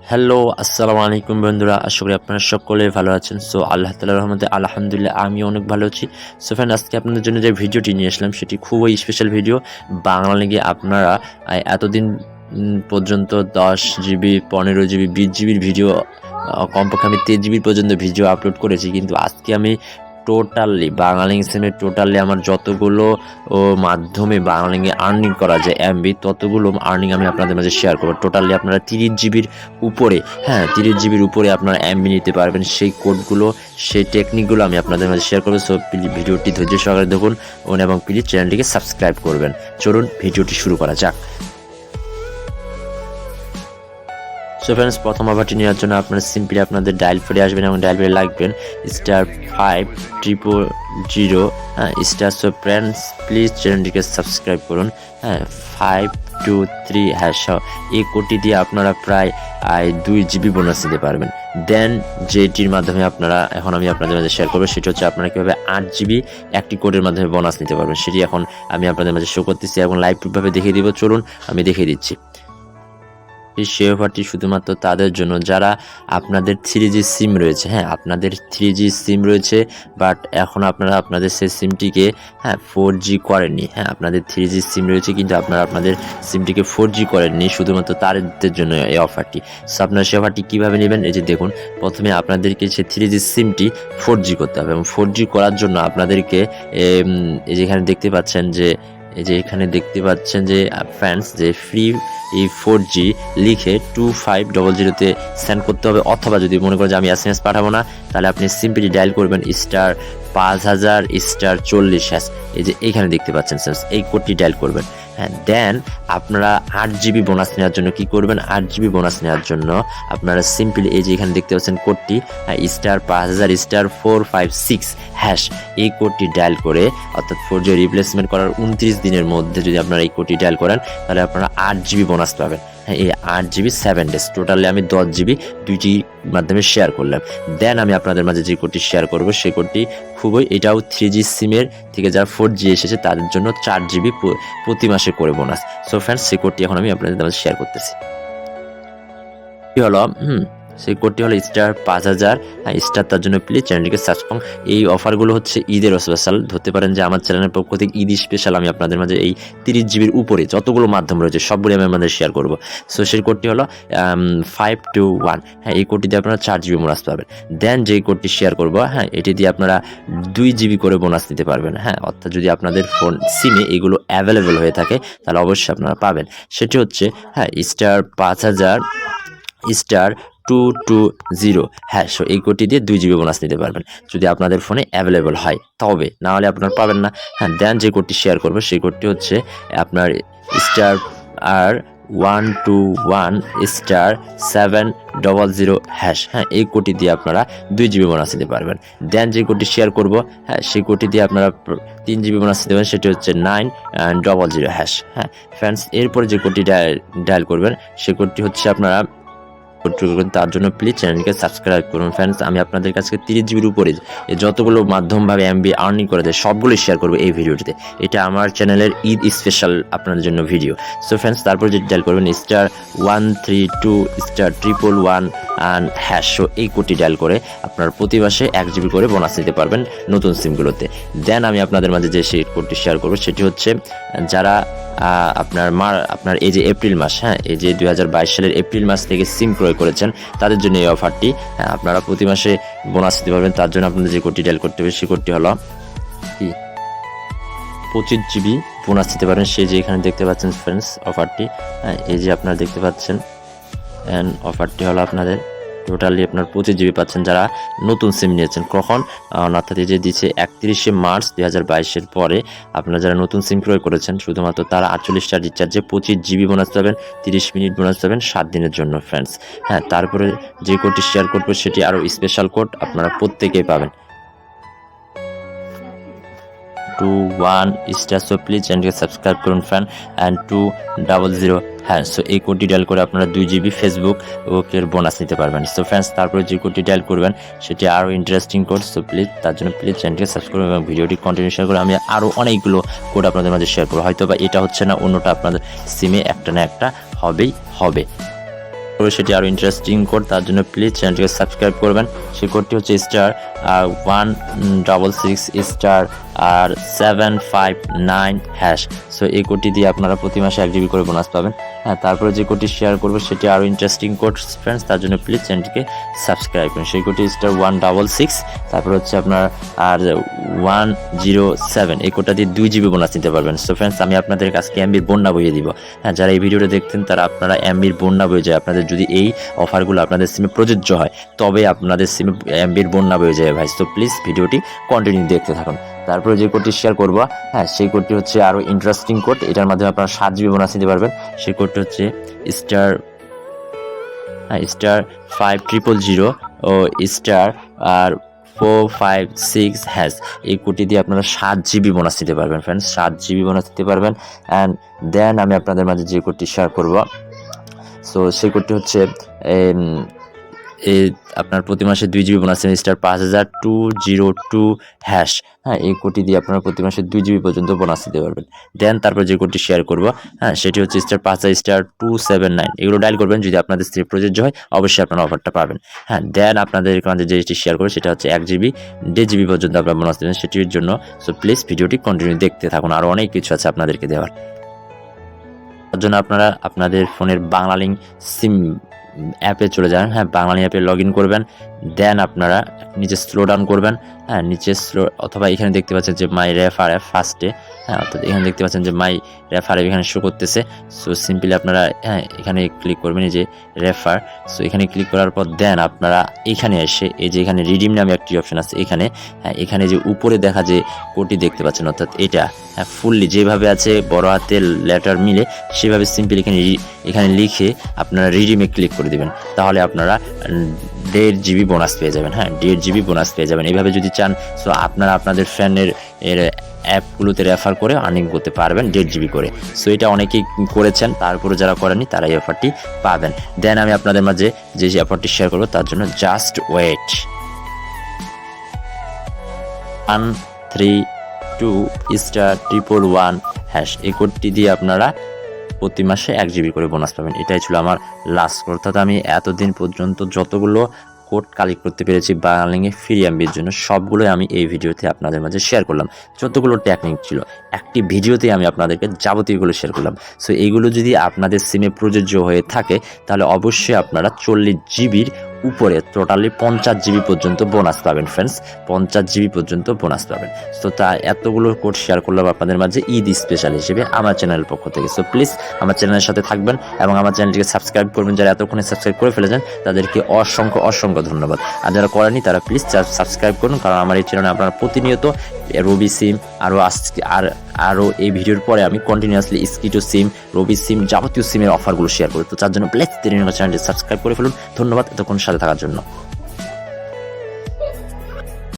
Hello আসসালামু আলাইকুম বন্ধুরা, আশা করি আপনারা সকলে ভালো আছেন। সো আল্লাহ তাআলার রহমতে আলহামদুলিল্লাহ আমি অনেক ভালো আছি। সো ফ্রেন্ড, আজকে আপনাদের জন্য যে ভিডিওটি নিয়ে আসলাম সেটি খুবই স্পেশাল ভিডিও। বাংলালিংকে আপনারা এতদিন পর্যন্ত 10 জিবি 15 জিবি 20 জিবির ভিডিও, কমপক্ষে আমি 23 জিবি পর্যন্ত ভিডিও আপলোড করেছি, কিন্তু আজকে আমি টোটালি বাংলালিংক সিমে টোটালি আমার যতগুলো মাধ্যমে বাংলালিংকে আর্নিং করা যায় এমবি, ততগুলো আর্নিং আমি আপনাদের মাঝে শেয়ার করবো। টোটালি আপনারা 30 জিবির উপরে 30 জিবির উপরে আপনারা এমবি নিতে পারবেন। সেই কোডগুলো, সেই টেকনিকগুলো আমি আপনাদের মাঝে শেয়ার করবো। সো ভিডিওটি ধৈর্য সহকারে দেখুন এবং প্লিজ চ্যানেলটিকে সাবস্ক্রাইব করবেন। চলুন ভিডিওটি শুরু করা যাক। সো ফ্রেন্ডস, প্রথম অফারটি নেওয়ার জন্য আপনারা সিম্পলি আপনাদের ডায়াল ফেলে আসবেন এবং ডায়াল ফেলে লাগবেন *5000 *। সো ফ্রেন্ডস, প্লিজ চ্যানেলটিকে সাবস্ক্রাইব করুন। 523 এই কোডটি দিয়ে আপনারা প্রায় 2 জিবি বোনাস দিতে পারবেন। দেন যেটির মাধ্যমে আপনারা এখন আমি আপনাদের মাঝে শেয়ার করবো সেটি হচ্ছে আপনারা কীভাবে 8 জিবি একটি কোডের মাধ্যমে বোনাস নিতে পারবেন, সেটি এখন আমি আপনাদের মাঝে শো করতেছি এবং লাইভ প্রুফভাবে দেখিয়ে দিব। চলুন আমি দেখিয়ে দিচ্ছি। সেই অফারটি শুধুমাত্র তাদের জন্য যারা আপনাদের 3G সিম রয়েছে। আপনাদের 3G সিম রয়েছে, বাট এখন আপনারা আপনাদের সেই সিমটিকে 4G করেননি। আপনাদের 3G সিম রয়েছে কিন্তু আপনারা আপনাদের সিমটিকে 4G করেননি, শুধুমাত্র তাদের জন্য এই অফারটি। সো আপনারা সেই অফারটি কীভাবে নেবেন, এই যে দেখুন, প্রথমে আপনাদেরকে সেই 3G সিমটি 4G করতে হবে এবং 4G করার জন্য আপনাদেরকে এই যেখানে দেখতে পাচ্ছেন যে ফ্যান্স যে ফ্রি 4G লিখে 2500-তে সেন্ড করতে হবে। অথবা যদি মনে করেন যে আমি SMS পাঠাবো না, তাহলে আপনি সিম্পলি ডায়াল করবেন *5000 *40#। এই যে এইখানে দেখতে পাচ্ছেন ফ্রেন্ডস, এই কোডটি ডায়াল করবেন। দেন আপনারা 8 জিবি বোনাস নেওয়ার জন্য কি করবেন, 8 জিবি বোনাস নেওয়ার জন্য আপনারা সিম্পলি এই যে এখানে দেখতে পাচ্ছেন কোডটি *5000 *456#। এই কোডটি ডায়াল করে, অর্থাৎ 4G রিপ্লেসমেন্ট করার 29 দিনের মধ্যে যদি আপনারা এই কোডটি ডায়াল করেন, তাহলে আপনারা 8 জিবি বোনাস পাবেন। এই 8 জিবি 7 ডেজ, টোটালি আমি 10 জিবি দুইটির মাধ্যমে শেয়ার করলাম। দেন আমি আপনাদের মাঝে যে কোডটি শেয়ার করব সেই কোডটি এটাও 3G সিমের থেকে যারা 4G এসেছে তাদের জন্য 4 জিবি প্রতি মাসে করে বোনাস। সো ফ্রেন্ডস, সেই কোডটি এখন আমি আপনাদের মাঝে শেয়ার করতেছি। কি হলো সেই কোডটি হলো *5000 তার জন্য প্লিজ চ্যানেলটিকে সাবস্ক্রাইব। এই অফারগুলো হচ্ছে ঈদের স্পেশাল, ধরতে পারেন যে আমার চ্যানেলের পক্ষ থেকে ঈদ স্পেশাল আমি আপনাদের মাঝে এই 30 জিবির উপরে যতগুলো মাধ্যম রয়েছে সবগুলো আমি আপনাদের শেয়ার করব। সো সেই কোডটি হলো 521। এই কোডটি দিয়ে আপনারা 4 জিবি বোনাস পাবেন। দেন যেই কোডটি শেয়ার করবো, এটি দিয়ে আপনারা 2 জিবি করে বোনাস নিতে পারবেন। অর্থাৎ যদি আপনাদের ফোন সিমে এগুলো অ্যাভেলেবেল হয়ে থাকে তাহলে অবশ্যই আপনারা পাবেন। সেটি হচ্ছে *5000 *220। সো এই কোডটি দিয়ে 2 জিবি বোনাস নিতে পারবেন যদি আপনাদের ফোনে অ্যাভেলেবল হয়, তবে না হলে আপনারা পাবেন না। দেন যে কোডটি শেয়ার করবো সেই কোডটি হচ্ছে আপনার *121 *700#। এই কোডটি দিয়ে আপনারা 2 জিবি বোনাস নিতে পারবেন। দেন যে কোডটি শেয়ার করবো সেই কোডটি দিয়ে আপনারা 3 জিবি বোনাস নিতে পারবেন, সেটি হচ্ছে 900#। ফ্রেন্ডস, এরপরে যে কোডটি ডায়াল করবেন সেই কোডটি হচ্ছে আপনারা তার জন্য প্লিজ চ্যানেলকে সাবস্ক্রাইব করুন। ফ্রেন্ডস, আমি আপনাদের কাছে 30 জিবির উপরে যতগুলো মাধ্যমভাবে এমবি আর্নিং করে দেয় সবগুলোই শেয়ার করবো এই ভিডিওটিতে। এটা আমার চ্যানেলের ঈদ স্পেশাল আপনাদের জন্য ভিডিও। সো ফ্রেন্ডস, তারপর যে ডায়াল করবেন *132 *111#। সো এই কোডটি ডায়াল করে আপনার প্রতি মাসে 1 জিবি করে বোনাস নিতে পারবেন নতুন সিমগুলোতে। দেন আমি আপনাদের মাঝে যে সেই কোডটি শেয়ার করবো সেটি হচ্ছে যারা আপনার এই যে এপ্রিল মাস, এই যে 2022 সালের এপ্রিল মাস থেকে সিম ক্রয় করেছেন তাদের জন্য এই অফারটি। আপনারা প্রতি মাসে বোনাস দিতে পারবেন। তার জন্য আপনাদের যে কোডটি ডায়াল করতে হবে সেই কোডটি হলো 25 জিবি বোনাস দিতে পারবেন। সেই যে এখানে দেখতে পাচ্ছেন ফ্রেন্ডস অফারটি, এই যে আপনারা দেখতে পাচ্ছেন, অ্যান্ড অফারটি হলো আপনাদের টোটালি আপনার 25 জিবি পাচ্ছেন যারা নতুন সিম নিয়েছেন। কখন, অর্থাৎ এই যে দিচ্ছে 31শে মার্চ 2022-এর পরে আপনারা যারা নতুন সিম ক্রয় করেছেন শুধুমাত্র তারা 48টা রিচার্জে 25 জিবি বোনাস পাবেন, 30 মিনিট বোনাস পাবেন 7 দিনের জন্য ফ্রেন্ডস। তারপরে যে কোডটি শেয়ার করবো সেটি আরও স্পেশাল কোড, আপনারা প্রত্যেকেই পাবেন। 21 সো প্লিজ চ্যানেলকে সাবস্ক্রাইব করুন ফ্রেন্ড। 200। সো এই কোডটি ডায়াল করে আপনারা 2 জিবি ফেসবুক ওকের বোনাস নিতে পারবেন। সো ফ্রেন্ডস, তারপরে যে কোডটি ডায়াল করবেন সেটি আরও ইন্টারেস্টিং কোড। সো প্লিজ তার জন্য প্লিজ চ্যানেলকে সাবস্ক্রাইব করুন এবং ভিডিওটি কন্টিনিউ শেয়ার করে আমি আরও অনেকগুলো কোড আপনাদের মাঝে শেয়ার করবো। হয়তো বা এটা হচ্ছে না, অন্যটা আপনাদের সিমে একটা না একটা হবে। সেটি আরও ইন্টারেস্টিং কোড, তার জন্য প্লিজ চ্যানেলটিকে সাবস্ক্রাইব করবেন। সেই কোডটি হচ্ছে *166*759#। সো এই কোডটি দিয়ে আপনারা প্রতি মাসে 1 GB করে বোনাস পাবেন। হ্যাঁ, তারপরে যে কোডটি শেয়ার করবো সেটি আরও ইন্টারেস্টিং কোড ফ্রেন্ডস, তার জন্য প্লিজ চ্যানেলটিকে সাবস্ক্রাইব করুন। সেই কোডটি *166, তারপর হচ্ছে আপনার আর 107, এই কোডটা দিয়ে 2 GB বোনাস নিতে পারবেন। সো ফ্রেন্ডস, আমি আপনাদের কাছকে এমবির বন্যা বইয়ে দিব। হ্যাঁ, যারা এই ভিডিওটা দেখতেন তারা আপনারা এমবির বন্যা বয়ে যায়। আপনাদের যদি এই অফারগুলো আপনাদের সিমে প্রযোজ্য হয় তবে আপনাদের সিমে এমবির বন্যা বয়ে যায় ভাই। সো প্লিজ ভিডিওটি কন্টিনিউ দেখতে থাকুন। তারপরে যে কোডটি শেয়ার করবো, হ্যাঁ, সেই কোডটি হচ্ছে আরও ইন্টারেস্টিং কোড। এটার মাধ্যমে আপনারা 7 GB বোনাস নিতে পারবেন। সেই কোডটি হচ্ছে *5000 ও *456#। এই কোডটি দিয়ে আপনারা 7 GB বোনাস নিতে পারবেন ফ্রেন্ডস, 7 GB বোনাস নিতে পারবেন। অ্যান্ড দেন আমি আপনাদের মাঝে যে কোডটি শেয়ার করবো, সো সেই কোডটি হচ্ছে আপনার প্রতি মাসে 2 GB বোনাস *5202#। হ্যাঁ, এই কোডটি দিয়ে আপনারা প্রতি মাসে 2 GB পর্যন্ত বোনাস দিতে পারবেন। দেন তারপর যে কোডটি শেয়ার করবো, হ্যাঁ, সেটি হচ্ছে *5000*279। এগুলো ডায়াল করবেন, যদি আপনাদের স্ত্রী প্রযোজ্য হয় অবশ্যই আপনারা অফারটা পাবেন। হ্যাঁ, দেন আপনাদের মাঝে যেটি শেয়ার করবো সেটা হচ্ছে 1 GB 1.5 GB পর্যন্ত আপনারা বোনাস দেবেন সেটির জন্য। সো প্লিজ ভিডিওটি কন্টিনিউ দেখতে থাকুন, আরও অনেক কিছু আছে আপনাদেরকে দেওয়ার। তার জন্য আপনারা আপনাদের ফোনের বাংলালিংক সিম অ্যাপে চলে যাবেন। হ্যাঁ, বাংলালিংক অ্যাপে লগ ইন করবেন। দেন আপনারা নিচে স্লো ডাউন করবেন। হ্যাঁ, নিচে স্লো, অথবা এখানে দেখতে পাচ্ছেন যে মাই রেফার অ্যাপ ফার্স্টে। হ্যাঁ, অর্থাৎ এখানে দেখতে পাচ্ছেন যে মাই রেফার অ্যাপ এখানে শো করতেছে। সো সিম্পলি আপনারা এখানে ক্লিক করবেন, এই যে রেফার। সো এখানে ক্লিক করার পর দেন আপনারা এখানে এসে এই যে এখানে রিডিম নামে একটি অপশন আছে এখানে। হ্যাঁ, এখানে যে উপরে দেখা যে কোডটি দেখতে পাচ্ছেন, অর্থাৎ এটা ফুললি যেভাবে আছে বড় হাতের লেটার মিলে সেভাবে সিম্পলি এখানে লিখে আপনারা রিডিমে ক্লিক করে দিবেন। তাহলে আপনারা 1.5 GB বোনাস পেয়ে যাবেন। হ্যাঁ, 1.5 GB বোনাস পেয়ে যাবেন। এইভাবে যদি চান সো আপনারা আপনাদের ফ্রেন্ডের অ্যাপগুলোতে রেফার করে আর্নিং করতে পারবেন 1.5 GB করে। সো এটা অনেকেই করেছেন, তারপরে যারা করেনি তারা এই অফারটি পাবেন। দেন আমি আপনাদের মাঝে যে অফারটি শেয়ার করবো তার জন্য জাস্ট ওয়েট। 132*111#। এই কোডটি দিয়ে আপনারা প্রতি মাসে 1 GB করে বোনাস পাবেন। এটাই ছিল আমার লাস্ট কোড, অর্থাৎ আমি এতদিন পর্যন্ত যতগুলো কোড কালেক্ট করতে পেরেছি বাংলালিংকে ফ্রি এমবির জন্য সবগুলোই আমি এই ভিডিওতে আপনাদের মাঝে শেয়ার করলাম। যতগুলো টেকনিক ছিল একটি ভিডিওতে আমি আপনাদেরকে যাবতীয়গুলো শেয়ার করলাম। সো এইগুলো যদি আপনাদের সিমে প্রযোজ্য হয়ে থাকে তাহলে অবশ্যই আপনারা 40 GBর উপরে টোটালি 50 GB পর্যন্ত বোনাস পাবেন ফ্রেন্ডস, 50 GB পর্যন্ত বোনাস পাবেন। সো তা এতগুলো কোড শেয়ার করলাম আপনাদের মাঝে ঈদ স্পেশাল হিসেবে আমার চ্যানেলের পক্ষ থেকে। সো প্লিজ আমার চ্যানেলের সাথে থাকবেন এবং আমার চ্যানেলটিকে সাবস্ক্রাইব করবেন। যারা এতক্ষণে সাবস্ক্রাইব করে ফেলেছেন তাদেরকে অসংখ্য ধন্যবাদ। আর যারা করেনি তারা প্লিজ সাবস্ক্রাইব করুন, কারণ আমার এই চ্যানেলে আপনারা প্রতিনিয়ত রবি সিম আরও এই ভিডিওর পরে আমি কন্টিনিউয়াসলি স্কিটো সিম, রবি সিম, যাবতীয় সিমের অফারগুলো শেয়ার করি। তো তার জন্য প্লিজ চ্যানেলটি সাবস্ক্রাইব করে ফেলুন। ধন্যবাদ এতক্ষণ সাথে থাকার জন্য।